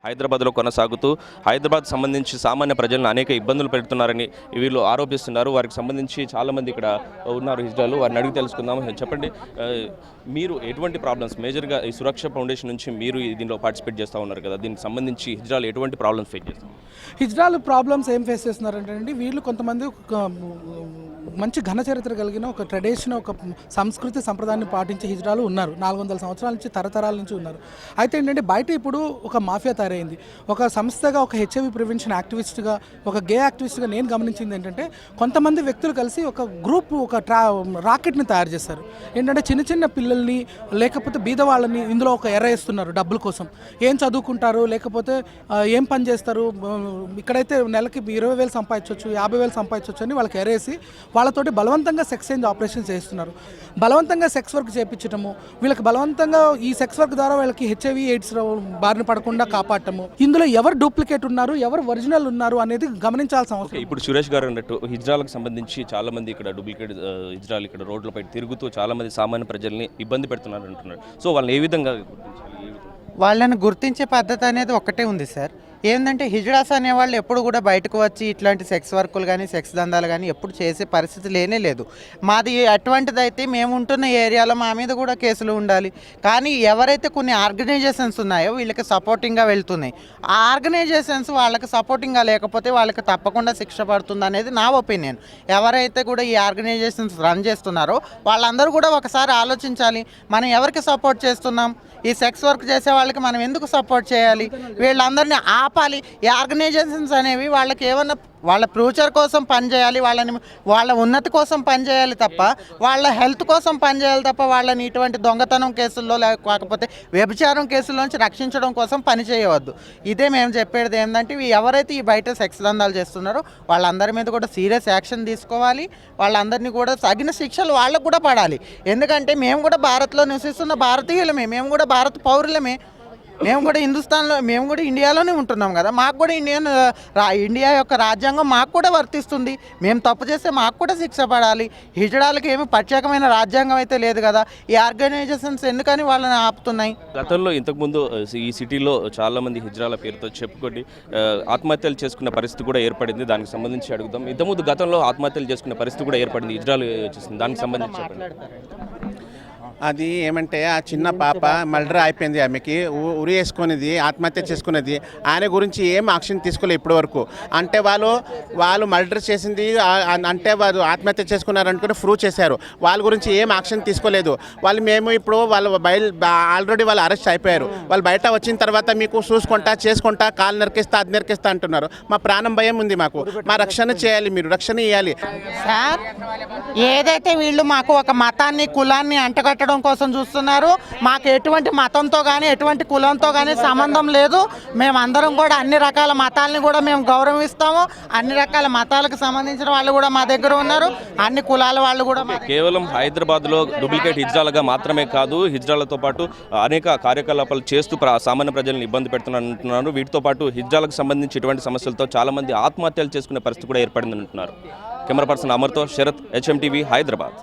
హైదరాబాద్లో కొనసాగుతూ హైదరాబాద్ సంబంధించి సామాన్య ప్రజలను అనేక ఇబ్బందులు పెడుతున్నారని వీళ్ళు ఆరోపిస్తున్నారు. వారికి సంబంధించి చాలామంది ఇక్కడ ఉన్నారు హిజ్రాలు, వారిని అడిగి తెలుసుకుందాం. చెప్పండి, మీరు ఎటువంటి ప్రాబ్లమ్స్ మేజర్గా ఈ సురక్ష ఫౌండేషన్ నుంచి మీరు దీనిలో పార్టిసిపేట్ చేస్తూ ఉన్నారు కదా, దీనికి సంబంధించి హిజ్రాలు ఎటువంటి ప్రాబ్లమ్స్ ఫేస్ చేస్తారు? హిజ్రాలు ప్రాబ్లమ్స్ ఏం ఫేస్ చేస్తున్నారంటే అండి, వీళ్ళు కొంతమంది మంచి ఘన చరిత్ర కలిగిన ఒక ట్రెడిషన్, ఒక సంస్కృతి సంప్రదాయాన్ని పాటించే హిజ్రాలు ఉన్నారు. 400 సంవత్సరాల నుంచి, తరతరాల నుంచి ఉన్నారు. అయితే ఏంటంటే బయట ఇప్పుడు ఒక మాఫియా తయారైంది. ఒక సంస్థగా, ఒక హెచ్ఐవి ప్రివెన్షన్ యాక్టివిస్ట్గా, ఒక గే యాక్టివిస్ట్గా నేను గమనించింది ఏంటంటే, కొంతమంది వ్యక్తులు కలిసి ఒక గ్రూప్, ఒక రాకెట్ని తయారు చేస్తారు. ఏంటంటే చిన్న చిన్న పిల్లల్ని, లేకపోతే బీదవాళ్ళని ఇందులో ఒక ఎర వేస్తున్నారు డబ్బుల కోసం. ఏం చదువుకుంటారు, లేకపోతే ఏం పని చేస్తారు, ఇక్కడైతే నెలకి 20,000 సంపాదించవచ్చు, 50,000 సంపాదించవచ్చు అని వాళ్ళకి ఎరేసి వాళ్ళతోటి బలవంతంగా సెక్స్ చేంజ్ ఆపరేషన్ చేస్తున్నారు. బలవంతంగా సెక్స్ వర్క్ చేయించడము, వీళ్ళకి బలవంతంగా ఈ సెక్స్ వర్క్ ద్వారా వీళ్ళకి హెచ్ఐవి ఎయిడ్స్ బారిన పడకుండా కాపాడటము. ఇందులో ఎవరు డూప్లికేట్ ఉన్నారు, ఎవరు ఒరిజినల్ ఉన్నారు అనేది గమనించాల్సిన అవసరం. ఇప్పుడు సురేష్ గారు అన్నట్టు హిజ్రాలకు సంబంధించి చాలా మంది ఇక్కడ డూప్లికేట్ హిజ్రాలు ఇక్కడ రోడ్లపై తిరుగుతూ చాలా మంది సామాన్య ప్రజల్ని ఇబ్బంది పెడుతున్నారు అంటున్నారు. సో వాళ్ళని ఏ విధంగా వాళ్ళని గుర్తించే పద్ధతి అనేది ఒక్కటే ఉంది సార్. ఏంటంటే హిజ్రాస్ అనేవాళ్ళు ఎప్పుడు కూడా బయటకు వచ్చి ఇట్లాంటి సెక్స్ వర్కులు కానీ, సెక్స్ దందాలు కానీ ఎప్పుడు చేసే పరిస్థితి లేనే లేదు. మాది అటువంటిదైతే మేము ఉంటున్న ఏరియాలో మా మీద కూడా కేసులు ఉండాలి. కానీ ఎవరైతే కొన్ని ఆర్గనైజేషన్స్ ఉన్నాయో వీళ్ళకి సపోర్టింగ్గా వెళ్తున్నాయి, ఆ ఆర్గనైజేషన్స్ వాళ్ళకి సపోర్టింగ్గా లేకపోతే వాళ్ళకి తప్పకుండా శిక్ష పడుతుంది అనేది నా ఒపీనియన్. ఎవరైతే కూడా ఈ ఆర్గనైజేషన్స్ రన్ చేస్తున్నారో వాళ్ళందరూ కూడా ఒకసారి ఆలోచించాలి, మనం ఎవరికి సపోర్ట్ చేస్తున్నాం. ఈ సెక్స్ వర్క్ చేసే వాళ్ళకి మనం ఎందుకు సపోర్ట్ చేయాలి? వీళ్ళందరినీ ఆపాలి. ఈ ఆర్గనైజేషన్స్ అనేవి వాళ్ళకి ఏమన్నా వాళ్ళ ఫ్యూచర్ కోసం పనిచేయాలి, వాళ్ళ ఉన్నతి కోసం పనిచేయాలి తప్ప, వాళ్ళ హెల్త్ కోసం పనిచేయాలి తప్ప, వాళ్ళని ఇటువంటి దొంగతనం కేసుల్లో లేకపోతే వ్యభిచారం కేసుల్లోంచి రక్షించడం కోసం పని చేయవద్దు. ఇదే మేము చెప్పేది. ఏంటంటే ఎవరైతే ఈ బయట సెక్స్ దందాలు చేస్తున్నారో వాళ్ళందరి మీద కూడా సీరియస్ యాక్షన్ తీసుకోవాలి. వాళ్ళందరినీ కూడా తగిన శిక్షలు వాళ్ళకు కూడా పడాలి. ఎందుకంటే మేము కూడా భారత్లో నివసిస్తున్న భారతీయులమే, మేము కూడా భారత పౌరులమే, మేము కూడా హిందుస్థాన్లో, మేము కూడా ఇండియాలోనే ఉంటున్నాం కదా. మాకు కూడా ఇండియా యొక్క రాజ్యాంగం మాకు కూడా వర్తిస్తుంది. మేము తప్పు చేస్తే మాకు కూడా శిక్ష పడాలి. హిజ్రాలకి ఏమి ప్రత్యేకమైన రాజ్యాంగం అయితే లేదు కదా. ఈ ఆర్గనైజేషన్స్ ఎందుకని వాళ్ళని ఆపుతున్నాయి? గతంలో ఇంతకుముందు ఈ సిటీలో చాలామంది హిజ్రాల పేరుతో చెప్పుకొని ఆత్మహత్యలు చేసుకున్న పరిస్థితి కూడా ఏర్పడింది. దానికి సంబంధించి అడుగుదాం. ఇంతకుముందు గతంలో ఆత్మహత్యలు చేసుకున్న పరిస్థితి కూడా ఏర్పడింది హిజ్రాలు చేసింది, దానికి సంబంధించి అది ఏమంటే ఆ చిన్న పాప మర్డర్ అయిపోయింది, ఆమెకి ఉరి వేసుకునేది, ఆత్మహత్య చేసుకునేది. ఆయన గురించి ఏం యాక్షన్ తీసుకోలేదు ఇప్పటి వరకు. అంటే వాళ్ళు మర్డర్ చేసింది అంటే వాళ్ళు ఆత్మహత్య చేసుకున్నారు అనుకుని ప్రూవ్ చేశారు. వాళ్ళ గురించి ఏం యాక్షన్ తీసుకోలేదు. మేము ఇప్పుడు వాళ్ళు ఆల్రెడీ వాళ్ళు అరెస్ట్ అయిపోయారు. వాళ్ళు బయట వచ్చిన తర్వాత మీకు చూసుకుంటా చేసుకుంటా కాలు నరికిస్తా, అది నరికిస్తా అంటున్నారు. మా ప్రాణం భయం ఉంది. మా రక్షణ చేయాలి, మీరు రక్షణ ఇవ్వాలి సార్. ఏదైతే వీళ్ళు మాకు ఒక మతాన్ని, కులాన్ని అంటగట్టడం కోసం చూస్తున్నారు, మాకు ఎటువంటి మతంతో కానీ, ఎటువంటి కులంతో కానీ సంబంధం లేదు. మేమందరం కూడా అన్ని రకాల మతాలని కూడా మేము గౌరవిస్తాము. అన్ని రకాల మతాలకు సంబంధించిన వాళ్ళు కూడా మా దగ్గర ఉన్నారు, అన్ని కులాల వాళ్ళు కూడా. కేవలం హైదరాబాద్లో డూప్లికేట్ హిజ్రాలుగా మాత్రమే కాదు, హిజ్రాలతో పాటు అనేక కార్యకలాపాలు చేస్తూ సామాన్య ప్రజలను ఇబ్బంది పెడుతున్నారు. వీటితో పాటు హిజ్రాలకు సంబంధించి ఇటువంటి సమస్యలతో చాలామంది ఆత్మహత్యలు చేసుకునే పరిస్థితి కూడా ఏర్పడిందని అంటున్నారు. కెమెరా పర్సన్ అమర్తో శరత్, HM TV, హైదరాబాద్.